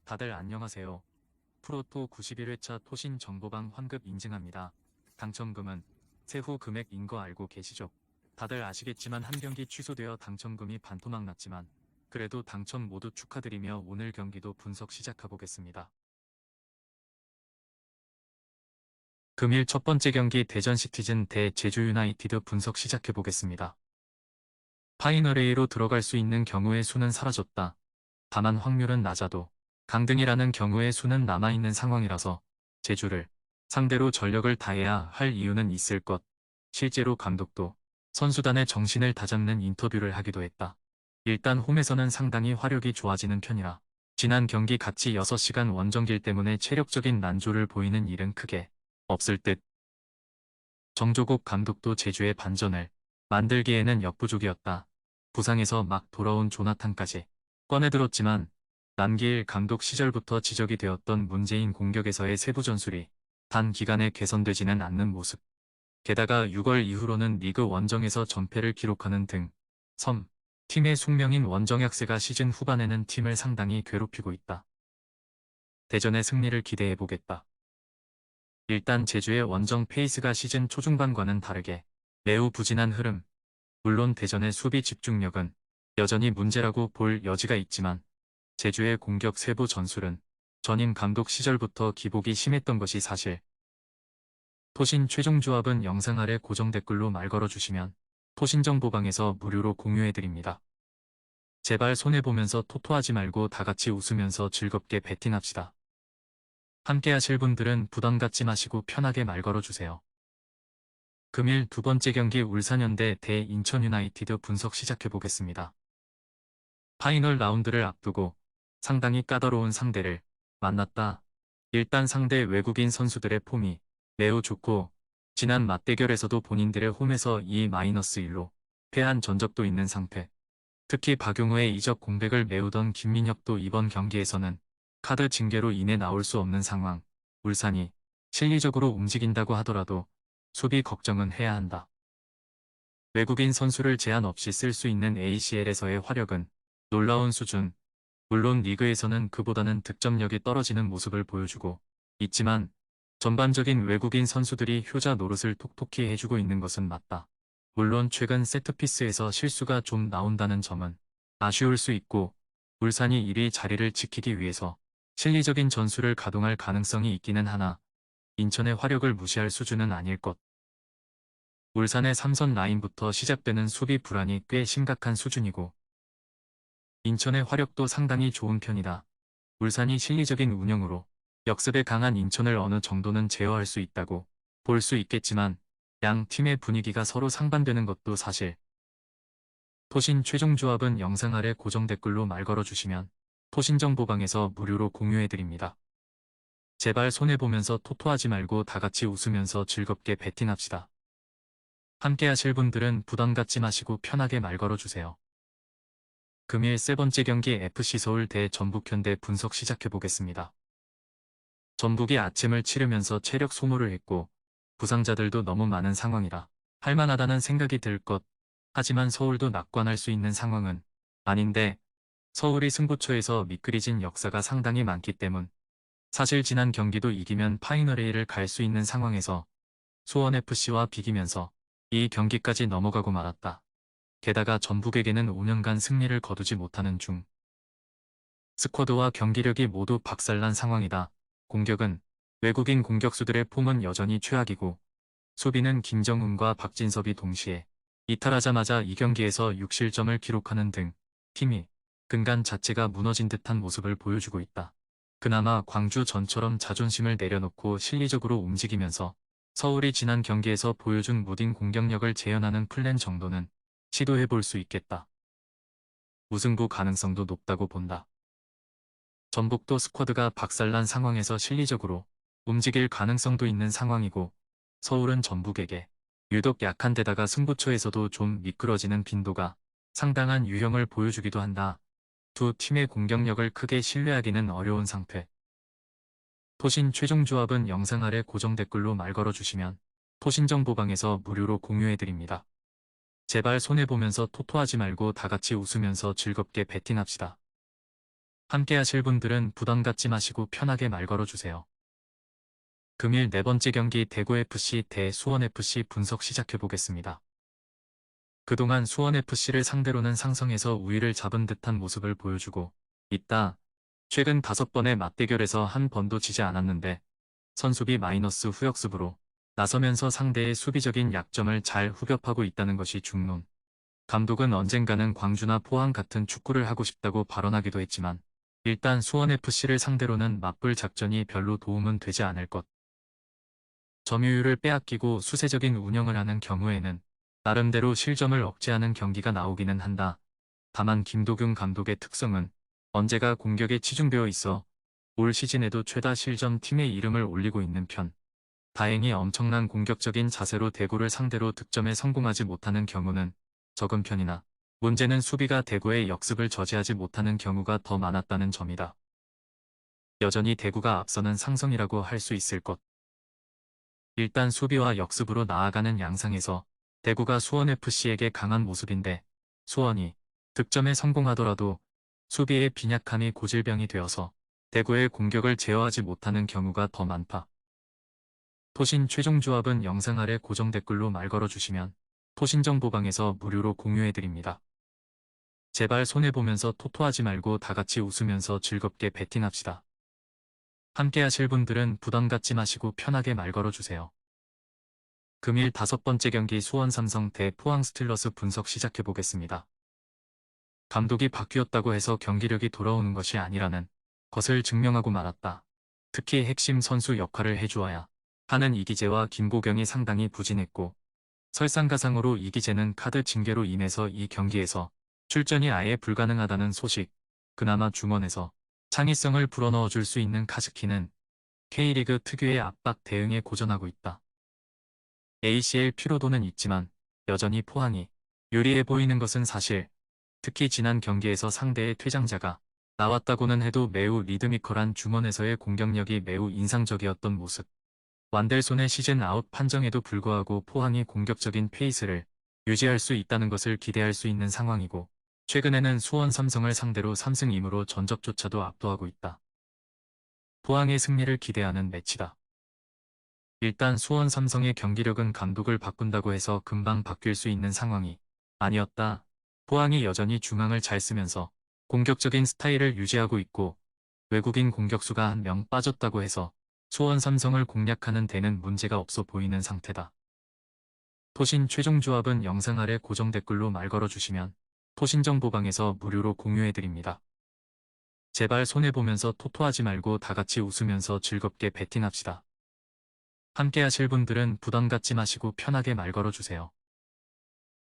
다들 안녕하세요. 프로토 91회차 토신 정보방 환급 인증합니다. 당첨금은 세후 금액인 거 알고 계시죠? 다들 아시겠지만 한 경기 취소되어 당첨금이 반토막 났지만 그래도 당첨 모두 축하드리며 오늘 경기도 분석 시작해보겠습니다. 금일 첫 번째 경기 대전 시티즌 대 제주 유나이티드 분석 시작해보겠습니다. 파이널 A로 들어갈 수 있는 경우의 수는 사라졌다. 다만 확률은 낮아도 강등이라는 경우의 수는 남아있는 상황이라서 제주를 상대로 전력을 다해야 할 이유는 있을 것. 실제로 감독도 선수단의 정신을 다잡는 인터뷰를 하기도 했다. 일단 홈에서는 상당히 화력이 좋아지는 편이라 지난 경기 같이 6시간 원정길 때문에 체력적인 난조를 보이는 일은 크게 없을 듯. 정조국 감독도 제주의 반전을 만들기에는 역부족이었다. 부상에서 막 돌아온 조나탄까지 꺼내들었지만 남기일 감독 시절부터 지적이 되었던 문제인 공격에서의 세부 전술이 단기간에 개선되지는 않는 모습. 게다가 6월 이후로는 리그 원정에서 전패를 기록하는 등 팀의 숙명인 원정약세가 시즌 후반에는 팀을 상당히 괴롭히고 있다. 대전의 승리를 기대해보겠다. 일단 제주의 원정 페이스가 시즌 초중반과는 다르게 매우 부진한 흐름. 물론 대전의 수비 집중력은 여전히 문제라고 볼 여지가 있지만 제주의 공격 세부 전술은 전임 감독 시절부터 기복이 심했던 것이 사실. 토신 최종 조합은 영상 아래 고정 댓글로 말 걸어주시면 토신 정보방에서 무료로 공유해드립니다. 제발 손해보면서 토토하지 말고 다같이 웃으면서 즐겁게 배팅합시다. 함께 하실 분들은 부담 갖지 마시고 편하게 말 걸어주세요. 금일 두 번째 경기 울산현대 대 인천 유나이티드 분석 시작해보겠습니다. 파이널 라운드를 앞두고 상당히 까다로운 상대를 만났다. 일단 상대 외국인 선수들의 폼이 매우 좋고 지난 맞대결에서도 본인들의 홈에서 2-1로 패한 전적도 있는 상태. 특히 박용우의 이적 공백을 메우던 김민혁도 이번 경기에서는 카드 징계로 인해 나올 수 없는 상황. 울산이 실리적으로 움직인다고 하더라도 수비 걱정은 해야 한다. 외국인 선수를 제한 없이 쓸 수 있는 ACL에서의 화력은 놀라운 수준. 물론 리그에서는 그보다는 득점력이 떨어지는 모습을 보여주고 있지만 전반적인 외국인 선수들이 효자 노릇을 톡톡히 해주고 있는 것은 맞다. 물론 최근 세트피스에서 실수가 좀 나온다는 점은 아쉬울 수 있고 울산이 1위 자리를 지키기 위해서 실리적인 전술을 가동할 가능성이 있기는 하나 인천의 화력을 무시할 수준은 아닐 것. 울산의 3선 라인부터 시작되는 수비 불안이 꽤 심각한 수준이고 인천의 화력도 상당히 좋은 편이다. 울산이 실리적인 운영으로 역습에 강한 인천을 어느 정도는 제어할 수 있다고 볼 수 있겠지만 양 팀의 분위기가 서로 상반되는 것도 사실. 토신 최종 조합은 영상 아래 고정 댓글로 말 걸어주시면 토신 정보방에서 무료로 공유해드립니다. 제발 손해보면서 토토하지 말고 다같이 웃으면서 즐겁게 배팅합시다. 함께 하실 분들은 부담 갖지 마시고 편하게 말 걸어주세요. 금일 세 번째 경기 FC서울 대 전북현대 분석 시작해보겠습니다. 전북이 아침을 치르면서 체력 소모를 했고 부상자들도 너무 많은 상황이라 할만하다는 생각이 들 것. 하지만 서울도 낙관할 수 있는 상황은 아닌데 서울이 승부처에서 미끄러진 역사가 상당히 많기 때문. 사실 지난 경기도 이기면 파이널 A를 갈 수 있는 상황에서 수원FC와 비기면서 이 경기까지 넘어가고 말았다. 게다가 전북에게는 5년간 승리를 거두지 못하는 중. 스쿼드와 경기력이 모두 박살난 상황이다. 공격은 외국인 공격수들의 폼은 여전히 최악이고 수비는 김정훈과 박진섭이 동시에 이탈하자마자 이 경기에서 6실점을 기록하는 등 팀이 근간 자체가 무너진 듯한 모습을 보여주고 있다. 그나마 광주 전처럼 자존심을 내려놓고 실리적으로 움직이면서 서울이 지난 경기에서 보여준 무딘 공격력을 재현하는 플랜 정도는 시도해볼 수 있겠다. 우승부 가능성도 높다고 본다. 전북도 스쿼드가 박살난 상황에서 실리적으로 움직일 가능성도 있는 상황이고 서울은 전북에게 유독 약한 데다가 승부처에서도 좀 미끄러지는 빈도가 상당한 유형을 보여주기도 한다. 두 팀의 공격력을 크게 신뢰하기는 어려운 상태. 토신 최종 조합은 영상 아래 고정 댓글로 말 걸어주시면 토신 정보방에서 무료로 공유해드립니다. 제발 손해보면서 토토하지 말고 다같이 웃으면서 즐겁게 배팅합시다. 함께 하실 분들은 부담 갖지 마시고 편하게 말 걸어주세요. 금일 네 번째 경기 대구FC 대 수원FC 분석 시작해보겠습니다. 그동안 수원FC를 상대로는 상성에서 우위를 잡은 듯한 모습을 보여주고 있다. 최근 5번의 맞대결에서 한 번도 지지 않았는데 선수비 마이너스 후역습으로 나서면서 상대의 수비적인 약점을 잘 후벼파고 있다는 것이 중론. 감독은 언젠가는 광주나 포항 같은 축구를 하고 싶다고 발언하기도 했지만 일단 수원FC를 상대로는 맞불 작전이 별로 도움은 되지 않을 것. 점유율을 빼앗기고 수세적인 운영을 하는 경우에는 나름대로 실점을 억제하는 경기가 나오기는 한다. 다만 김도균 감독의 특성은 언제가 공격에 치중되어 있어 올 시즌에도 최다 실점 팀의 이름을 올리고 있는 편. 다행히 엄청난 공격적인 자세로 대구를 상대로 득점에 성공하지 못하는 경우는 적은 편이나 문제는 수비가 대구의 역습을 저지하지 못하는 경우가 더 많았다는 점이다. 여전히 대구가 앞서는 상성이라고 할 수 있을 것. 일단 수비와 역습으로 나아가는 양상에서 대구가 수원FC에게 강한 모습인데 수원이 득점에 성공하더라도 수비의 빈약함이 고질병이 되어서 대구의 공격을 제어하지 못하는 경우가 더 많다. 토신 최종 조합은 영상 아래 고정 댓글로 말 걸어주시면 토신정보방에서 무료로 공유해드립니다. 제발 손해보면서 토토하지 말고 다같이 웃으면서 즐겁게 베팅합시다. 함께 하실 분들은 부담 갖지 마시고 편하게 말 걸어주세요. 금일 5번째 경기 수원 삼성 대 포항 스틸러스 분석 시작해보겠습니다. 감독이 바뀌었다고 해서 경기력이 돌아오는 것이 아니라는 것을 증명하고 말았다. 특히 핵심 선수 역할을 해주어야 하는 이기재와 김보경이 상당히 부진했고 설상가상으로 이기재는 카드 징계로 인해서 이 경기에서 출전이 아예 불가능하다는 소식. 그나마 중원에서 창의성을 불어넣어 줄 수 있는 카즈키는 K리그 특유의 압박 대응에 고전하고 있다. ACL 피로도는 있지만 여전히 포항이 유리해 보이는 것은 사실. 특히 지난 경기에서 상대의 퇴장자가 나왔다고는 해도 매우 리드미컬한 중원에서의 공격력이 매우 인상적이었던 모습. 완델손의 시즌 아웃 판정에도 불구하고 포항이 공격적인 페이스를 유지할 수 있다는 것을 기대할 수 있는 상황이고 최근에는 수원 삼성을 상대로 3승 2무로 전적조차도 압도하고 있다. 포항의 승리를 기대하는 매치다. 일단 수원 삼성의 경기력은 감독을 바꾼다고 해서 금방 바뀔 수 있는 상황이 아니었다. 포항이 여전히 중앙을 잘 쓰면서 공격적인 스타일을 유지하고 있고 외국인 공격수가 한 명 빠졌다고 해서 수원 삼성을 공략하는 데는 문제가 없어 보이는 상태다. 토신 최종 조합은 영상 아래 고정 댓글로 말 걸어주시면 토신정보방에서 무료로 공유해드립니다. 제발 손해보면서 토토하지 말고 다같이 웃으면서 즐겁게 베팅합시다. 함께 하실 분들은 부담 갖지 마시고 편하게 말 걸어주세요.